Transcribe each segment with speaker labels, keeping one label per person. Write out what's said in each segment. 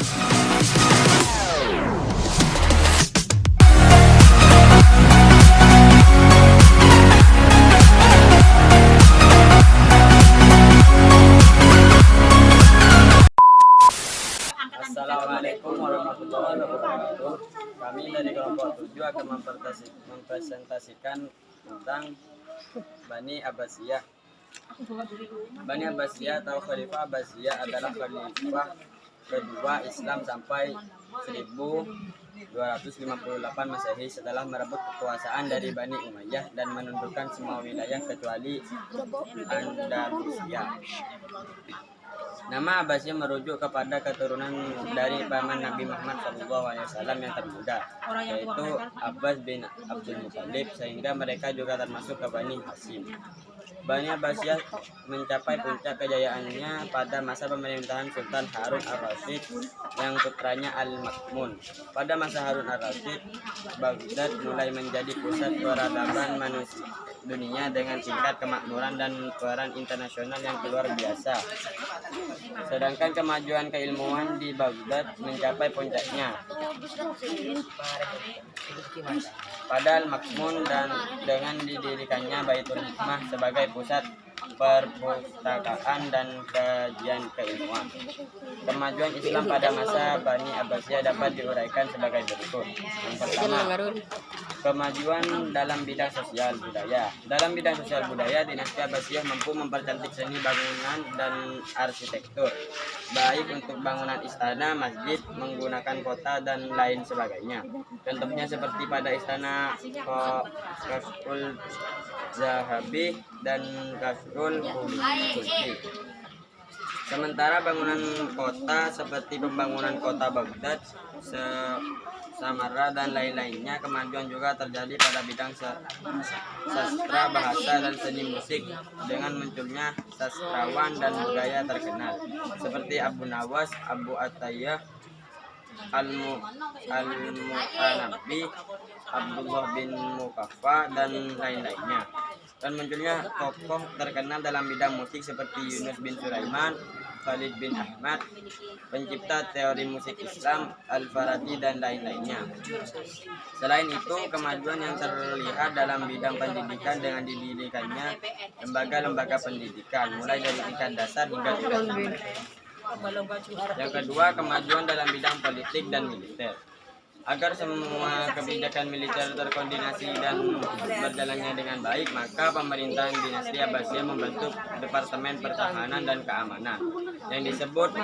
Speaker 1: Assalamualaikum warahmatullahi wabarakatuh. Kami dari kelompok 7 akan mempresentasikan tentang Bani Abbasiyah. Bani Abbasiyah atau Khalifah Abbasiyah adalah khalifah kedua Islam sampai 1258 Masehi setelah merebut kekuasaan dari Bani Umayyah dan menundukkan semua wilayah kecuali Andalusia. Nama Abbasiyah merujuk kepada keturunan dari paman Nabi Muhammad SAW yang termuda, yaitu Abbas bin Abdul Muthalib, sehingga mereka juga termasuk ke Bani Hashim. Bani Abbasiyah mencapai puncak kejayaannya pada masa pemerintahan Sultan Harun al-Rasyid yang putranya Al-Ma'mun. Pada masa Harun al-Rasyid, Baghdad mulai menjadi pusat peradaban manusia dunia dengan tingkat kemakmuran dan peran internasional yang luar biasa. Sedangkan kemajuan keilmuan di Baghdad mencapai puncaknya pada Al-Ma'mun dan dengan didirikannya Baitul Hikmah sebagai pusat perpustakaan dan kajian keilmuan. Kemajuan Islam pada masa Bani Abbasiyah dapat diuraikan sebagai berikut. Yang pertama, kemajuan dalam bidang sosial budaya. Dalam bidang sosial budaya, dinasti Abbasiyah mampu mempercantik seni bangunan dan arsitektur, baik untuk bangunan istana, masjid, menggunakan kota, dan lain sebagainya. Contohnya seperti pada istana Kasrul Zahabi dan Kasrul Kulti. Sementara bangunan kota seperti pembangunan kota Baghdad, Samarra, dan lain-lainnya, kemajuan juga terjadi pada bidang sastra, bahasa, dan seni musik dengan munculnya sastrawan dan budaya terkenal seperti Abu Nawas, Abu Athayyah, Al-Mutanabbi, Abdullah bin Mukaffa, dan lain-lainnya. Dan munculnya tokoh terkenal dalam bidang musik seperti Yunus bin Sulaiman, Khalid bin Ahmad, pencipta teori musik Islam, Al-Farabi, dan lain-lainnya. Selain itu, kemajuan yang terlihat dalam bidang pendidikan dengan didirikannya lembaga-lembaga pendidikan, mulai dari tingkat dasar hingga tingkat tinggi. Yang kedua, kemajuan dalam bidang politik dan militer. Agar semua kebijakan militer terkoordinasi dan berjalannya dengan baik, maka pemerintahan dinasti Abbasiyah membentuk Departemen Pertahanan dan Keamanan yang disebut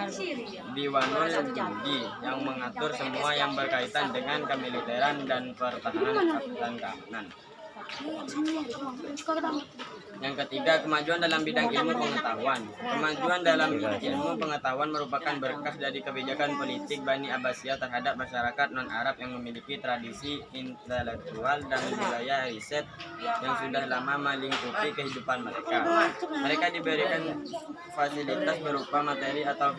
Speaker 1: Diwanul Jundi, yang mengatur semua yang berkaitan dengan kemiliteran dan pertahanan dan keamanan. Yang ketiga, kemajuan dalam bidang ilmu pengetahuan. Kemajuan dalam ilmu pengetahuan merupakan berkah dari kebijakan politik Bani Abbasiyah terhadap masyarakat non-Arab yang memiliki tradisi intelektual dan budaya riset yang sudah lama melingkupi kehidupan mereka. Mereka diberikan fasilitas berupa materi atau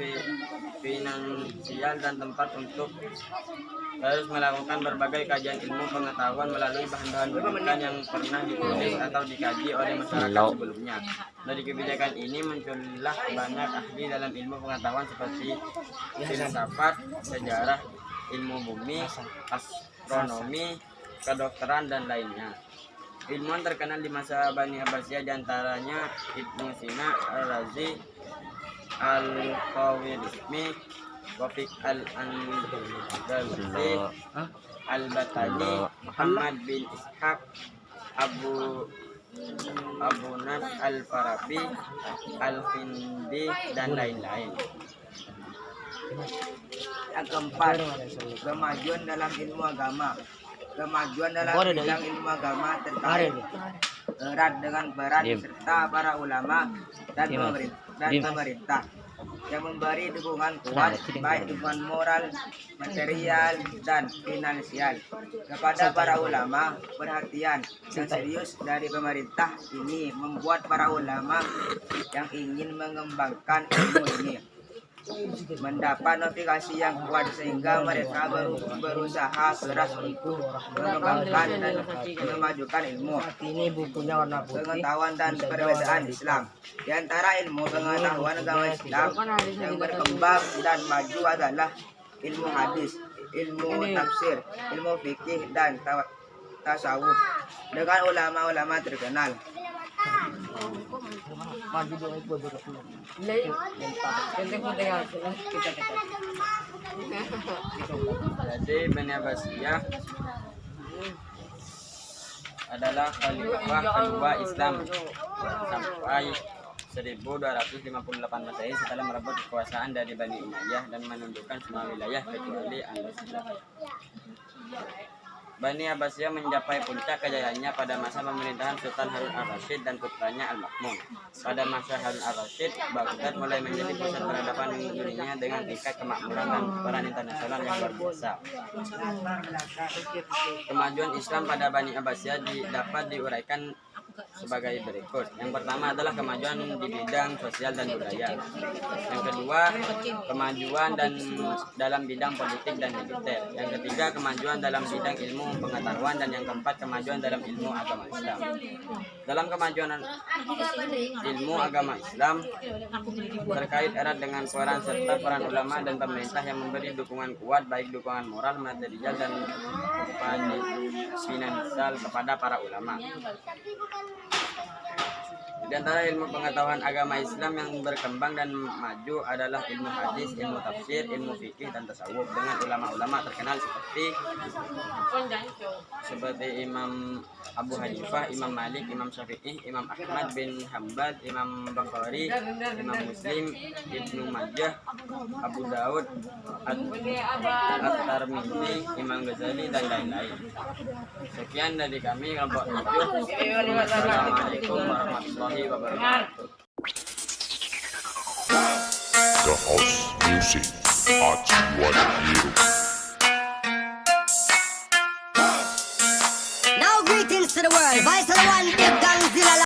Speaker 1: finansial dan tempat untuk terus melakukan berbagai kajian ilmu pengetahuan melalui bahan-bahan rujukan yang pernah ditulis atau dikaji oleh masyarakat sebelumnya. Dari kebijakan ini muncullah banyak ahli dalam ilmu pengetahuan seperti filsafat, sejarah, ilmu bumi, astronomi, kedokteran, dan lainnya. Ilmuwan terkenal di masa Bani Abbasiyah diantaranya Ibnu Sina, Al-Razi, Al-Khawarizmi, Wafiq Al-Andalusi, Al-Batani, Muhammad bin Ishaq, Abu Nas Al-Farabi, Al-Hindi, dan lain-lain.
Speaker 2: Yang keempat, kemajuan dalam ilmu agama. Kemajuan dalam bidang ilmu agama terkait erat dengan peran serta para ulama dan pemerintah yang memberi dukungan kuat, baik dukungan moral, material, dan finansial kepada para ulama. Perhatian yang serius dari pemerintah ini membuat para ulama yang ingin mengembangkan ilmu ini mendapat notifikasi yang kuat, sehingga mereka berusaha keras untuk mengembangkan dan memajukan ilmu pengetahuan dan perbedaan Islam. Di antara ilmu pengetahuan agama Islam yang berkembang dan maju adalah ilmu hadis, ilmu tafsir, ilmu fikih dan tasawuf dengan ulama-ulama terkenal.
Speaker 1: Jadi Bani Abbasiyah adalah khalifah kedua Islam sampai 1258 Masehi setelah merebut kekuasaan dari Bani Umayyah dan menundukkan semua wilayah kecuali Andalusia. Bani Abbasiyah mencapai puncak kejayaannya pada masa pemerintahan Sultan Harun al-Rasyid dan putranya Al-Ma'mun. Pada masa Harun al-Rasyid, Baghdad mulai menjadi pusat peradaban dunia dengan tingkat kemakmuran dan peran internasional yang luar biasa. Kemajuan Islam pada Bani Abbasiyah dapat diuraikan sebagai berikut. Yang pertama adalah kemajuan di bidang sosial dan budaya. Yang kedua, kemajuan dalam bidang politik dan militer. Yang ketiga, kemajuan dalam bidang ilmu pengetahuan, dan yang keempat, kemajuan dalam ilmu agama Islam. Dalam kemajuan ilmu agama Islam terkait erat dengan peran ulama dan pemerintah yang memberi dukungan kuat, baik dukungan moral, material, dan finansial kepada para ulama. Di antara ilmu pengetahuan agama Islam yang berkembang dan maju adalah ilmu hadis, ilmu tafsir, ilmu fikih, dan tasawuf dengan ulama-ulama terkenal seperti Imam Abu Hanifah, Imam Malik, Imam Syafi'i, Imam Ahmad bin Hanbal, Imam Bukhari, Imam Muslim, Ibnu Majah, Abu Daud, At-Tirmidzi, Imam Ghazali, dan lain-lain. Sekian dari kami kelompok 7. Assalamualaikum warahmatullahi wabarakatuh.
Speaker 3: The house music at what you.
Speaker 4: Now greetings to the world, voice of the one, big God.